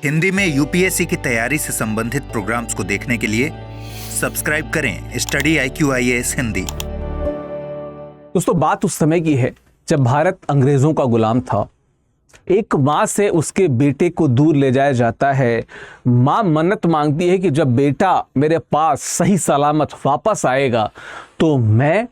हिंदी में यूपीएससी की तैयारी से संबंधित प्रोग्राम्स को देखने के लिए सब्सक्राइब करें स्टडी IQIAS हिंदी। दोस्तों, बात उस समय की है जब भारत अंग्रेजों का गुलाम था। एक माँ से उसके बेटे को दूर ले जाया जाता है। माँ मन्नत मांगती है कि जब बेटा मेरे पास सही सलामत वापस आएगा तो मैं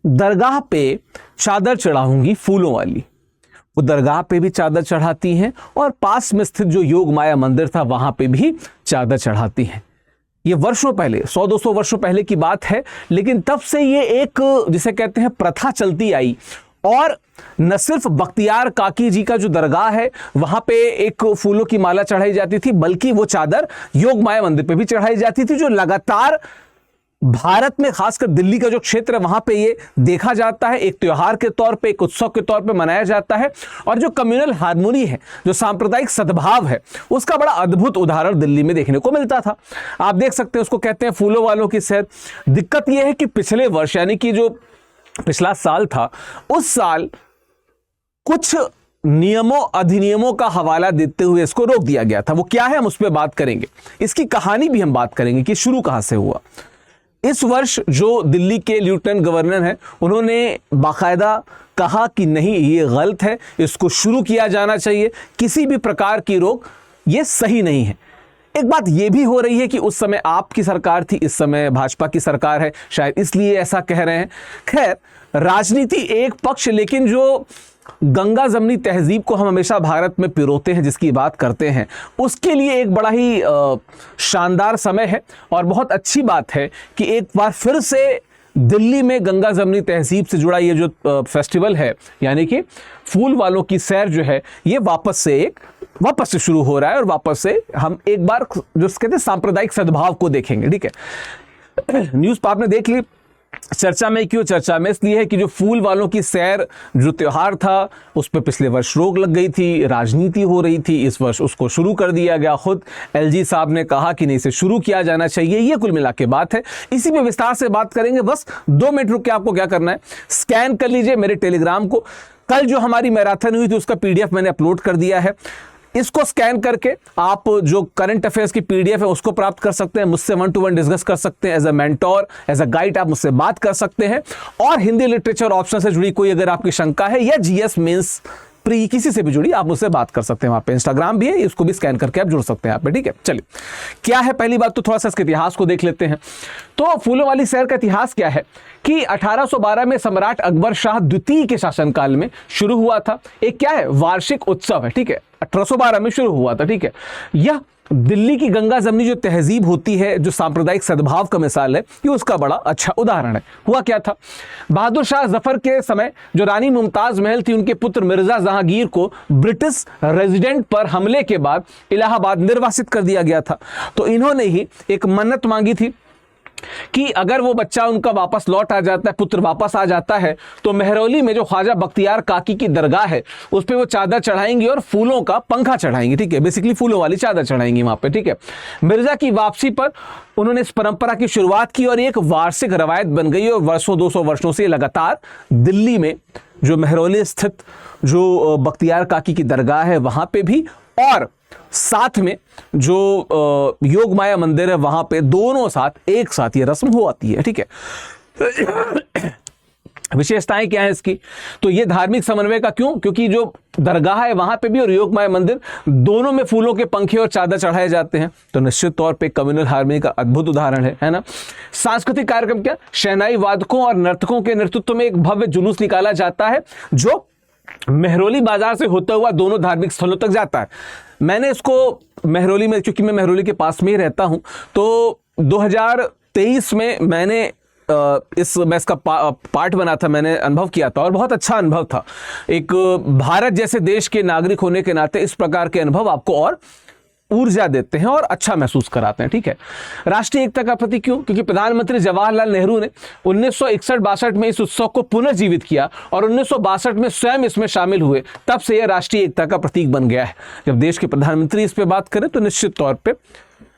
दरगाह पे चादर चढ़ाऊंगी फूलों वाली। वो दरगाह पे भी चादर चढ़ाती हैं और पास में स्थित जो योग माया मंदिर था वहां पे भी चादर चढ़ाती हैं। ये वर्षों पहले, 100-200 वर्षों पहले की बात है, लेकिन तब से ये एक जिसे कहते हैं प्रथा चलती आई। और न सिर्फ बख्तियार काकी जी का जो दरगाह है वहां पे एक फूलों की माला चढ़ाई जाती थी, बल्कि वो चादर योग माया मंदिर पे भी चढ़ाई जाती थी, जो लगातार भारत में खासकर दिल्ली का जो क्षेत्र है वहां पे ये देखा जाता है। एक त्योहार के तौर पे, एक उत्सव के तौर पे मनाया जाता है। और जो कम्युनल हार्मोनी है, जो सांप्रदायिक सद्भाव है, उसका बड़ा अद्भुत उदाहरण दिल्ली में देखने को मिलता था। आप देख सकते हैं, उसको कहते हैं फूलों वालों की सैर। दिक्कत यह है कि पिछले वर्ष, यानी कि जो पिछला साल था, उस साल कुछ नियमों अधिनियमों का हवाला देते हुए इसको रोक दिया गया था। वो क्या है, हम उस पर बात करेंगे। इसकी कहानी भी हम बात करेंगे कि शुरू कहां से हुआ। इस वर्ष जो दिल्ली के लेफ्टिनेंट गवर्नर हैं, उन्होंने बाकायदा कहा कि नहीं, ये गलत है, इसको शुरू किया जाना चाहिए। किसी भी प्रकार की रोक ये सही नहीं है। एक बात ये भी हो रही है कि उस समय आपकी सरकार थी, इस समय भाजपा की सरकार है, शायद इसलिए ऐसा कह रहे हैं। खैर, राजनीति एक पक्ष, लेकिन जो गंगा जमनी तहजीब को हम हमेशा भारत में पिरोते हैं, जिसकी बात करते हैं, उसके लिए एक बड़ा ही शानदार समय है। और बहुत अच्छी बात है कि एक बार फिर से दिल्ली में गंगा जमनी तहजीब से जुड़ा ये जो फेस्टिवल है, यानी कि फूल वालों की सैर जो है, ये वापस से शुरू हो रहा है। और वापस से हम एक बार जो कहते हैं सांप्रदायिक सद्भाव को देखेंगे। ठीक है, न्यूज़ आपने देख ली। चर्चा में क्यों चर्चा में? इसलिए है कि जो फूल वालों की सैर जो त्योहार था, उस पर पिछले वर्ष रोक लग गई थी, राजनीति हो रही थी। इस वर्ष उसको शुरू कर दिया गया। खुद LG साहब ने कहा कि नहीं, इसे शुरू किया जाना चाहिए। ये कुल मिला के बात है। इसी पे विस्तार से बात करेंगे। बस 2 मिनट रुक के आपको क्या करना है, स्कैन कर लीजिए मेरे टेलीग्राम को। कल जो हमारी मैराथन हुई थी उसका PDF मैंने अपलोड कर दिया है। इसको स्कैन करके आप जो करंट अफेयर्स की PDF है उसको प्राप्त कर सकते हैं। मुझसे 1-to-1 डिस्कस कर सकते हैं। As a mentor, as a guide आप मुझसे बात कर सकते हैं। और हिंदी लिटरेचर ऑप्शन से जुड़ी कोई अगर आपकी शंका है, या GS मेंस प्री किसी से भी जुड़ी, आप मुझसे बात कर सकते हैं। वहां पे इंस्टाग्राम भी है, इसको भी स्कैन करके आप जुड़ सकते हैं यहाँ पे। ठीक है, चलिए क्या है पहली बात, तो थोड़ा सा इसके इतिहास को देख लेते हैं। तो फूलों वाली सैर का इतिहास क्या है कि 1812 में सम्राट अकबर शाह द्वितीय के शासनकाल में शुरू हुआ था। एक क्या है, वार्षिक उत्सव है। ठीक है, 1812 में शुरू हुआ था। ठीक है, यह दिल्ली की गंगा जमनी जो तहजीब होती है, जो सांप्रदायिक सद्भाव का मिसाल है, ये उसका बड़ा अच्छा उदाहरण है। हुआ क्या था, बहादुर शाह जफर के समय जो रानी मुमताज महल थी, उनके पुत्र मिर्जा जहांगीर को ब्रिटिश रेजिडेंट पर हमले के बाद इलाहाबाद निर्वासित कर दिया गया था। तो इन्होंने ही एक मन्नत मांगी थी कि अगर वो बच्चा उनका वापस लौट आ जाता है, पुत्र वापस आ जाता है, तो मेहरौली में जो ख्वाजा बख्तियार काकी की दरगाह है उस पे वो चादर चढ़ाएंगी और फूलों का पंखा चढ़ाएंगी। ठीक है, बेसिकली फूलों वाली चादर चढ़ाएंगी वहां पे। ठीक है, मिर्जा की वापसी पर उन्होंने इस परंपरा की शुरुआत की और एक वार्षिक रवायत बन गई। और वर्षों 200 वर्षों से लगातार दिल्ली में जो मेहरौली स्थित जो बख्तियार काकी की दरगाह है वहां पे भी, और साथ में जो योग माया मंदिर है वहां पे, दोनों साथ एक साथ ये रस्म हो आती है। ठीक है, विशेषताएं क्या है इसकी, तो ये धार्मिक समन्वय का क्यों, क्योंकि जो दरगाह है वहां पे भी और योग माया मंदिर दोनों में फूलों के पंखे और चादर चढ़ाए जाते हैं। तो निश्चित तौर पे कम्युनल हार्मनी का अद्भुत उदाहरण है ना। सांस्कृतिक कार्यक्रम क्या, शहनाई वादकों और नर्तकों के नेतृत्व में एक भव्य जुलूस निकाला जाता है जो मेहरौली बाजार से होता हुआ दोनों धार्मिक स्थलों तक जाता है। मैंने इसको मेहरौली में, क्योंकि मैं मेहरौली के पास में ही रहता हूं, तो 2023 में मैंने इसका पार्ट बना था, मैंने अनुभव किया था और बहुत अच्छा अनुभव था। एक भारत जैसे देश के नागरिक होने के नाते इस प्रकार के अनुभव आपको और ऊर्जा देते हैं और अच्छा महसूस कराते हैं। ठीक है, राष्ट्रीय एकता का प्रतीक क्यों, क्योंकि प्रधानमंत्री जवाहरलाल नेहरू ने 1961-62 में इस उत्सव को पुनर्जीवित किया और 1962 में स्वयं इसमें शामिल हुए। तब से यह राष्ट्रीय एकता का प्रतीक बन गया है। जब देश के प्रधानमंत्री इस पे बात करें तो निश्चित तौर पे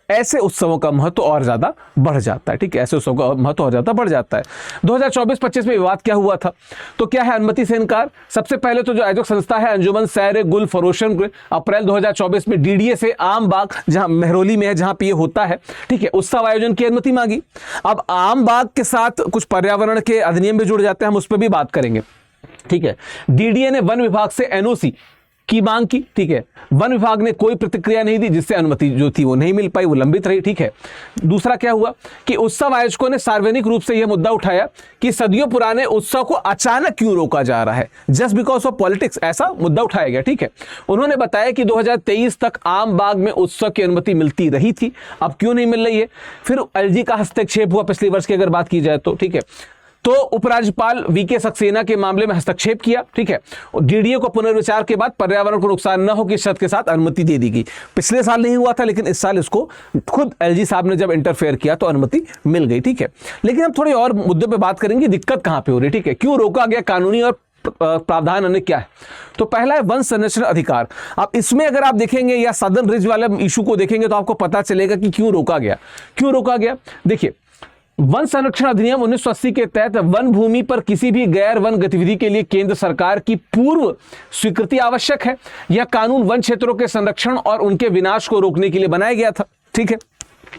ऐसे उत्सवों का महत्व और ज्यादा बढ़ जाता है। ठीक है, ऐसे उत्सवों का महत्व और ज्यादा बढ़ जाता है। 2024-25 में विवाद क्या हुआ था? तो क्या है अनुमति से इनकार। सबसे पहले तो जो आयोजक संस्था है अंजुमन सैर गुल फरोशन, अप्रैल 2024 में डीडीए से आम बाग, जहां मेहरौली में है, जहां पे ये होता है, ठीक है, उत्सव आयोजन की अनुमति मांगी। अब आम बाग के साथ कुछ पर्यावरण के अधिनियम भी जुड़ जाते हैं, हम उस पर भी बात करेंगे। ठीक है, डीडीए ने वन विभाग से एनओसी की मांग की। ठीक है, वन विभाग ने कोई प्रतिक्रिया नहीं दी, जिससे अनुमति जो थी वो नहीं मिल पाई, वो लंबित रही। ठीक है, दूसरा क्या हुआ कि उत्सव आयोजकों ने सार्वजनिक रूप से यह मुद्दा उठाया कि सदियों पुराने उत्सव को अचानक क्यों रोका जा रहा है, जस्ट बिकॉज ऑफ पॉलिटिक्स, ऐसा मुद्दा उठाया गया। ठीक है, उन्होंने बताया कि 2023 तक आम बाग में उत्सव की अनुमति मिलती रही थी, अब क्यों नहीं मिल रही है। फिर एलजी का हस्तक्षेप हुआ पिछले वर्ष की अगर बात की जाए तो। ठीक है, तो उपराज्यपाल वीके सक्सेना के मामले में हस्तक्षेप किया। ठीक है, डीडीए को पुनर्विचार के बाद पर्यावरण को नुकसान न हो की शर्त के साथ अनुमति दे दी गई। पिछले साल नहीं हुआ था, लेकिन इस साल इसको खुद एलजी साहब ने जब इंटरफेयर किया तो अनुमति मिल गई। ठीक है, लेकिन हम थोड़ी और मुद्दे पे बात करेंगे, दिक्कत कहां पे हो रही है। ठीक है, क्यों रोका गया, कानूनी और प्रावधान अन्य क्या है। तो पहला है वन संरक्षण अधिकार। अब इसमें अगर आप देखेंगे या सदर्न रिज वाले इशू को देखेंगे तो आपको पता चलेगा कि क्यों रोका गया। क्यों रोका गया, देखिए, वन संरक्षण अधिनियम 1980 के तहत वन भूमि पर किसी भी गैर वन गतिविधि के लिए केंद्र सरकार की पूर्व स्वीकृति आवश्यक है। यह कानून वन क्षेत्रों के संरक्षण और उनके विनाश को रोकने के लिए बनाया गया था। ठीक है,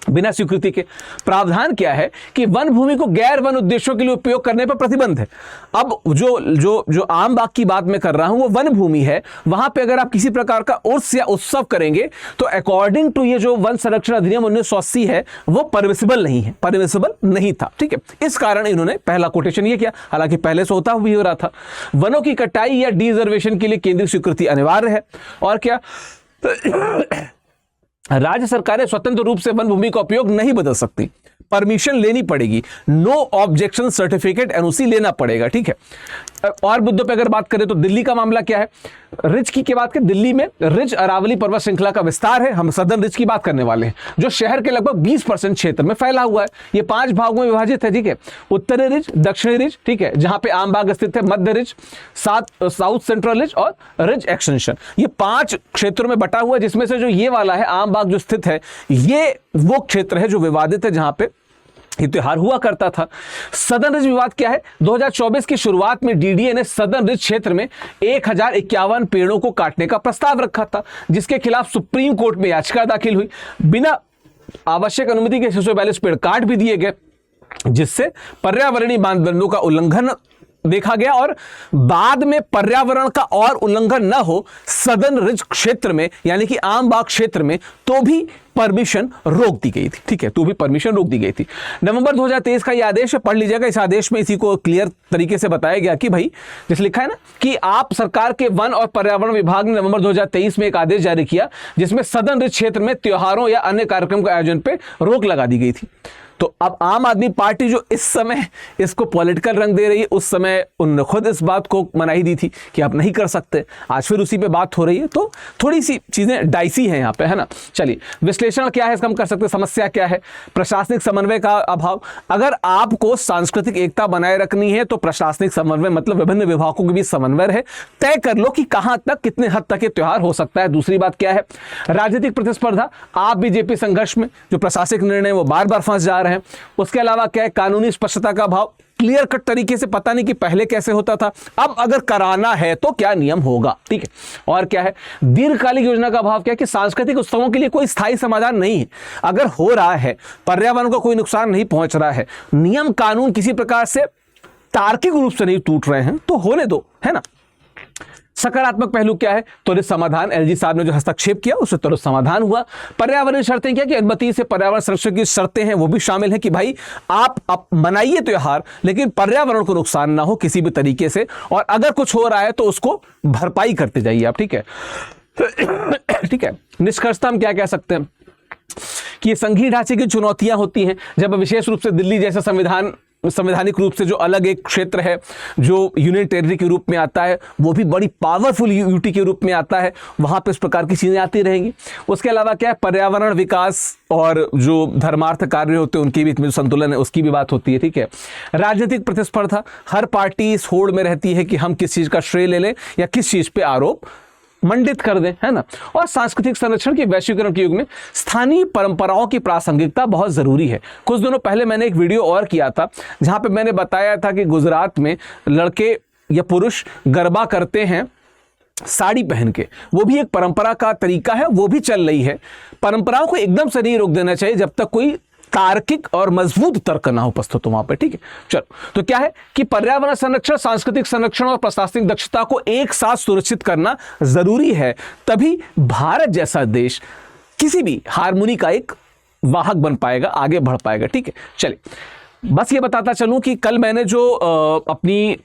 बिना स्वीकृति के। प्रावधान क्या है कि वन भूमि को गैर वन उद्देश्यों के लिए उपयोग करने पर प्रतिबंध है। अब जो आम बाग की बात मैं कर रहा हूं वो वन भूमि है, वहां पे अगर आप किसी प्रकार का उर्स या उत्सव करेंगे तो अकॉर्डिंग टू ये जो वन संरक्षण अधिनियम 1980 है वो परमिसिबल नहीं है, परमिसिबल नहीं था। ठीक है, इस कारण इन्होंने पहला कोटेशन ये किया, हालांकि पहले से होता भी हो रहा था। वनों की कटाई या डिजर्वेशन के लिए केंद्रीय स्वीकृति अनिवार्य है। और क्या, राज्य सरकारें स्वतंत्र रूप से वन भूमि का उपयोग नहीं बदल सकती, परमिशन लेनी पड़ेगी, नो ऑब्जेक्शन सर्टिफिकेट एनओसी लेना पड़ेगा। ठीक है, और मुद्दों पे अगर बात करें तो दिल्ली का मामला क्या है, रिज की बात करें, दिल्ली में रिज अरावली पर्वत श्रृंखला का विस्तार है। हम सदर्न रिज की बात करने वाले हैं, जो शहर के लगभग 20% क्षेत्र में फैला हुआ है। ये 5 भागों में विभाजित है। ठीक है, उत्तरी रिज, दक्षिणी रिज, ठीक है, जहां पे आम बाग स्थित है, मध्य रिज, साउथ सेंट्रल रिज और रिज एक्सटेंशन, ये 5 क्षेत्रों में बटा हुआ है, जिसमें से जो ये वाला है आम बाग जो स्थित है, ये वो क्षेत्र है जो विवादित है, जहां पे ये त्योहार हुआ करता था। सदर्न रिज विवाद क्या है, 2024 की शुरुआत में डीडीए ने सदर्न रिज क्षेत्र में 1051 पेड़ों को काटने का प्रस्ताव रखा था, जिसके खिलाफ सुप्रीम कोर्ट में याचिका दाखिल हुई। बिना आवश्यक अनुमति के 642 पेड़ काट भी दिए गए, जिससे पर्यावरणीय मानदंडों का उल्लंघन देखा गया और बाद में पर्यावरण का और उल्लंघन न हो सदर्न रिज क्षेत्र में, यानी कि आम बाग क्षेत्र में, तो भी परमिशन रोक दी गई थी। ठीक है, तो भी परमिशन रोक दी गई थी। नवंबर 2023 का यह आदेश पढ़ लीजिएगा। इस आदेश में इसी को क्लियर तरीके से बताया गया कि भाई, जैसे लिखा है ना कि आप सरकार के वन और पर्यावरण विभाग ने नवंबर 2023 में एक आदेश जारी किया, जिसमें सदर्न रिज क्षेत्र में त्योहारों या अन्य कार्यक्रम के आयोजन पर रोक लगा दी गई थी। तो अब आम आदमी पार्टी जो इस समय इसको पॉलिटिकल रंग दे रही है, उस समय उन्होंने खुद इस बात को मनाही दी थी कि आप नहीं कर सकते। आज फिर उसी पे बात हो रही है, तो थोड़ी सी चीजें डाइसी हैं यहाँ पे, है ना। चलिए, विश्लेषण क्या है इसका हम कर सकते हैं। समस्या क्या है, प्रशासनिक समन्वय का अभाव। अगर आपको सांस्कृतिक एकता बनाए रखनी है तो प्रशासनिक समन्वय मतलब विभिन्न विभागों के बीच समन्वय है, तय कर लो कि कहां तक, कितने हद तक ये त्योहार हो सकता है। दूसरी बात क्या है, राजनीतिक प्रतिस्पर्धा। आप बीजेपी संघर्ष में जो प्रशासनिक निर्णय वो बार बार फंस जा रहे हैं। उसके अलावा क्या है, कानूनी स्पष्टता का अभाव। क्लियर कट तरीके से पता नहीं कि पहले कैसे होता था, अब अगर कराना है तो क्या नियम होगा। ठीक है, और क्या है, दीर्घकालिक योजना का अभाव। क्या है कि सांस्कृतिक उत्सवों के लिए कोई स्थायी समाधान नहीं है। अगर हो रहा है, पर्यावरण को कोई नुकसान नहीं पहुंच रहा है, नियम कानून किसी प्रकार से तार्किक रूप से नहीं टूट रहे हैं, तो होने दो, है ना। सकारात्मक पहलू क्या है, त्वरित समाधान। एलजी साहब ने जो हस्तक्षेप किया उससे त्वरित समाधान हुआ। पर्यावरण शर्तें क्या कि अनुमति से पर्यावरण संरक्षण की शर्तें हैं वो भी शामिल है कि भाई आप मनाइए त्योहार, लेकिन पर्यावरण को नुकसान ना हो किसी भी तरीके से, और अगर कुछ हो रहा है तो उसको भरपाई करते जाइए आप। ठीक है, ठीक है। निष्कर्षता हम क्या कह सकते हैं कि संघीय ढांचे की चुनौतियां होती हैं जब विशेष रूप से दिल्ली जैसा संवैधानिक रूप से जो अलग एक क्षेत्र है, जो यूनियन टेरिटरी के रूप में आता है, वो भी बड़ी पावरफुल यूटी के रूप में आता है, वहां पे इस प्रकार की चीजें आती रहेंगी। उसके अलावा क्या है, पर्यावरण विकास और जो धर्मार्थ कार्य होते हैं उनके बीच में जो संतुलन है उसकी भी बात होती है। ठीक है, राजनीतिक प्रतिस्पर्धा। हर पार्टी इस होड़ में रहती है कि हम किस चीज का श्रेय ले लें या किस चीज पे आरोप मंडित कर दें, है ना। और सांस्कृतिक संरक्षण के वैश्वीकरण के युग में स्थानीय परंपराओं की प्रासंगिकता बहुत जरूरी है। कुछ दिनों पहले मैंने एक वीडियो और किया था जहां पे मैंने बताया था कि गुजरात में लड़के या पुरुष गरबा करते हैं साड़ी पहन के, वो भी एक परंपरा का तरीका है, वो भी चल रही है। परंपराओं को एकदम से नहीं रोक देना चाहिए जब तक कोई तार्किक और मजबूत तर्क ना उपस्थित हो वहां पे, ठीक है। चलो, तो क्या है कि पर्यावरण संरक्षण, सांस्कृतिक संरक्षण और प्रशासनिक दक्षता को एक साथ सुरक्षित करना जरूरी है, तभी भारत जैसा देश किसी भी हारमोनी का एक वाहक बन पाएगा, आगे बढ़ पाएगा, ठीक है। चलिए, बस ये बताता चलूं कि कल मैंने जो अपनी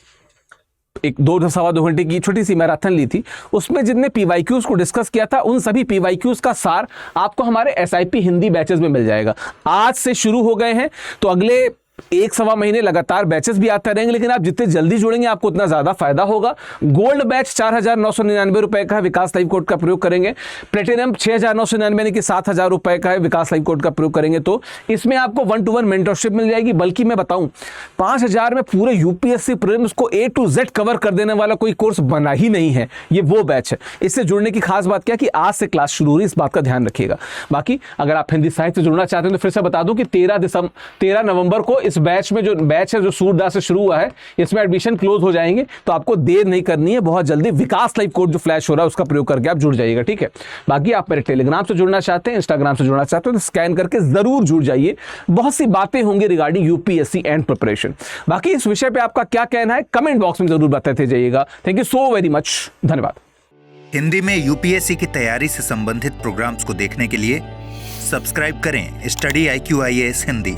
एक 2-2.25 घंटे की छोटी सी मैराथन ली थी, उसमें जितने पीवाईक्यूज को डिस्कस किया था उन सभी पीवाईक्यूज का सार आपको हमारे एसआईपी हिंदी बैचेस में मिल जाएगा। आज से शुरू हो गए हैं, तो अगले 1-1.25 महीने लगातार बैचेस भी आते रहेंगे, लेकिन आप जितने जल्दी जुड़ेंगे आपको उतना ज्यादा फायदा होगा। गोल्ड बैच 4,999 रुपए का है, विकास लाइव कोड का प्रयोग करेंगे। प्लेटिनम 6,999 यानी कि 7,000 रुपए का है, विकास लाइव कोड का प्रयोग करेंगे तो इसमें आपको 1-to-1 मेंटरशिप मिल जाएगी। बल्कि मैं बताऊं, 5,000 में पूरे यूपीएससी प्रीलिम्स को A to Z कवर कर देने वाला कोई कोर्स बना ही नहीं है, ये वो बैच है। इससे जुड़ने की खास बात क्या कि आज से क्लास शुरू हो रही है, इस बात का ध्यान रखिएगा। बाकी अगर आप हिंदी साहित्य से जुड़ना चाहते हैं तो फिर से बता दूं कि 13 नवंबर को इस बैच में जो बैच है जो सूरदास से शुरू हुआ है, इसमें एडमिशन क्लोज हो जाएंगे, तो आपको देर नहीं करनी है, बहुत जल्दी विकास लाइव कोड जो फ्लैश हो रहा है उसका प्रयोग करके आप जुड़ जाइएगा, ठीक है। बाकी आप मेरे टेलीग्राम से जुड़ना चाहते हैं, इंस्टाग्राम से जुड़ना चाहते हैं तो स्कैन करके जरूर जुड़ जाइए। बहुत सी बातें होंगी रिगार्डिंग यूपीएससी एंड प्रिपरेशन। बाकी इस विषय पे आपका क्या कहना है कमेंट बॉक्स में जरूर बताते जाइएगा। Thank you so very much, धन्यवाद। हिंदी में यूपीएससी की तैयारी से संबंधित प्रोग्राम्स को देखने के लिए सब्सक्राइब करें स्टडी IQ IAS हिंदी।